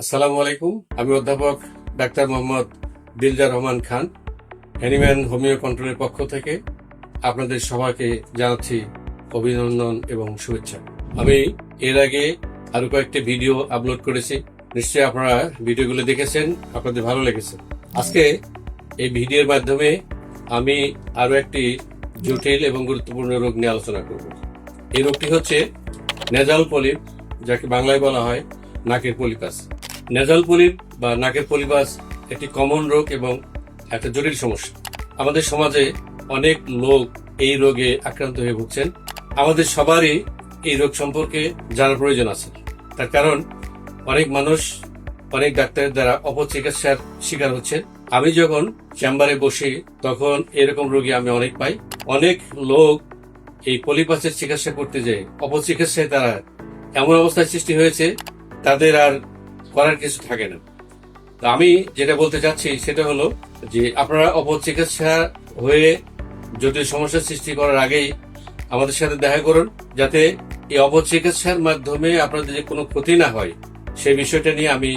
আসসালামু আলাইকুম। আমি অধ্যাপক doctor Mohammad Diljar Rahman Khan, Hahnemann homeo কন্ট্রোলের পক্ষ থেকে আপনাদের সবাইকে জানাচ্ছি অভিনন্দন এবং শুভেচ্ছা। আমি এর আগে আরো কয়েকটি ভিডিও আপলোড করেছি, নিশ্চয়ই আপনারা ভিডিওগুলো দেখেছেন, আপনাদের ভালো লেগেছে। আজকে এই ভিডিওর মাধ্যমে আমি আরো একটি জটিল এবং গুরুত্বপূর্ণ রোগ নিয়ে আলোচনা করব। এই রোগটি হচ্ছে নেজাল পলিপ, যাকে বাংলায় বলা হয় নাকের পলিপাস। নেজাল পলিপ বা নাকের পলিপাস একটি কমন রোগ এবং একটা জটিল সমস্যা। আমাদের সমাজে অনেক লোক এই রোগে আক্রান্ত হয়ে ভুগছেন। আমাদের সবারই এই রোগ সম্পর্কে জানার প্রয়োজন আছে, তার কারণ অনেক মানুষ অনেক ডাক্তারের দ্বারা অপচিকিৎসার শিকার হচ্ছেন। আমি যখন চেম্বারে বসি তখন এরকম রোগী আমি অনেক পাই। অনেক লোক এই পলিপাসের চিকিৎসা করতে যায় অপচিকিৎসায় তারা এমন অবস্থায় সৃষ্টি হয়েছে তাদের আর করার কিছু থাকে না। তো আমি যেটা বলতে চাচ্ছি সেটা হলো যে আপনারা অপচিকিৎসা হয়ে জটিল সমস্যার সৃষ্টি করার আগেই আমাদের সাথে দেখা করুন, যাতে এই অপচিকিৎসার মাধ্যমে আপনাদের যে কোনো ক্ষতি না হয় সেই বিষয়টা নিয়ে আমি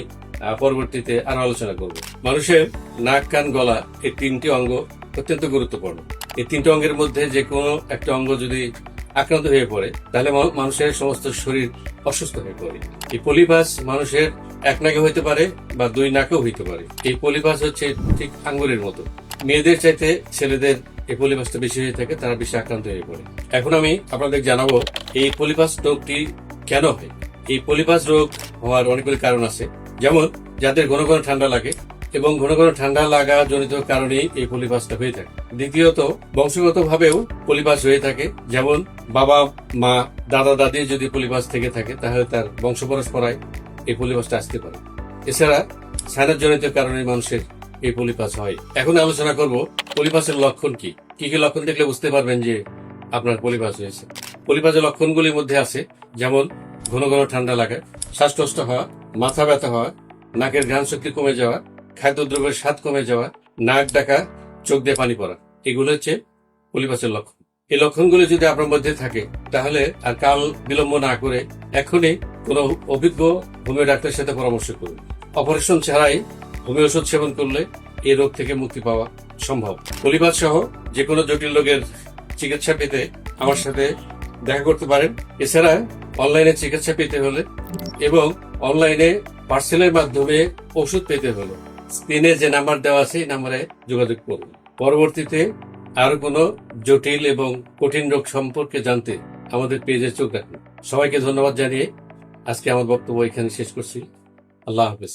পরবর্তীতে আরো আলোচনা করব। মানুষের নাক, কান, গলা এই তিনটি অঙ্গ অত্যন্ত গুরুত্বপূর্ণ। এই তিনটি অঙ্গের মধ্যে যে কোনো একটা অঙ্গ যদি আক্রান্ত হয়ে পড়ে তাহলে মানুষের সমস্ত শরীর অসুস্থ হয়ে পড়ে। এই পলিপাস মানুষের এক নাকে হইতে পারে বা দুই নাকেও হইতে পারে। এই পলিপাস হচ্ছে ঠিক আঙ্গুরের মতো। মেয়েদের চাইতে ছেলেদের এই পলিপাসটা বেশি হয়ে থাকে, তারা বেশি আক্রান্ত হয়ে পড়ে। এখন আমি আপনাদের জানাবো এই পলিপাস রোগটি কেন হয়। এই পলিপাস রোগ হওয়ার অনেকগুলি কারণ আছে, যেমন যাদের ঘন ঘন ঠান্ডা লাগে এবং ঘন ঘন ঠান্ডা লাগা জনিত কারণেই এই পলিপাসটা হয়ে থাকে। দ্বিতীয়ত বংশগত ভাবেও পলিপাস হয়ে থাকে, যেমন বাবা মা দাদা দাদি যদি পলিপাস থেকে থাকে তাহলে তার বংশ পরম্পরায় এই পলিপাসটা আসতে পারে। এছাড়া সাইনাস জনিত কারণে মানুষের এই পলিপাস হয়। এখন আলোচনা করব পলিপাসের লক্ষণ কি কি লক্ষণ দেখলে বুঝতে পারবেন যে আপনার পলিপাস হয়েছে। পলিপাসের লক্ষণগুলির মধ্যে আছে যেমন ঘন ঘন ঠান্ডা লাগা, শ্বাসকষ্ট হওয়া, মাথা ব্যথা হওয়া, নাকের ঘ্রাণ শক্তি কমে যাওয়া, খাদ্যদ্রব্যের স্বাদ কমে যাওয়া, নাক ডাকা, চোখ দিয়ে পানি পড়া, এগুলো হচ্ছে পলিপাসের লক্ষণ। এই লক্ষণগুলো যদি আপনার মধ্যে থাকে তাহলে আর কাল বিলম্ব না করে এখনই কোনো অভিজ্ঞ হোমিও ডাক্তারের সাথে পরামর্শ করুন। অপারেশন ছাড়াই হোমিও ওষুধ সেবন করলে এই রোগ থেকে মুক্তি পাওয়া সম্ভব। পলিপাস সহ যে কোনো জটিল রোগের চিকিৎসা পেতে আমার সাথে দেখা করতে পারেন। এছাড়া অনলাইনে চিকিৎসা পেতে হলে এবং অনলাইনে পার্সেলের মাধ্যমে ওষুধ পেতে হলে স্ক্রিনে যে নাম্বার দেওয়া আছে এই নাম্বারে যোগাযোগ করুন। পরবর্তীতে আরো কোনো জটিল এবং কঠিন রোগ সম্পর্কে জানতে আমাদের পেজে চোখ রাখুন। সবাইকে ধন্যবাদ জানিয়ে আজকে আমার বক্তব্য এখানে শেষ করছি। আল্লাহ হাফেজ।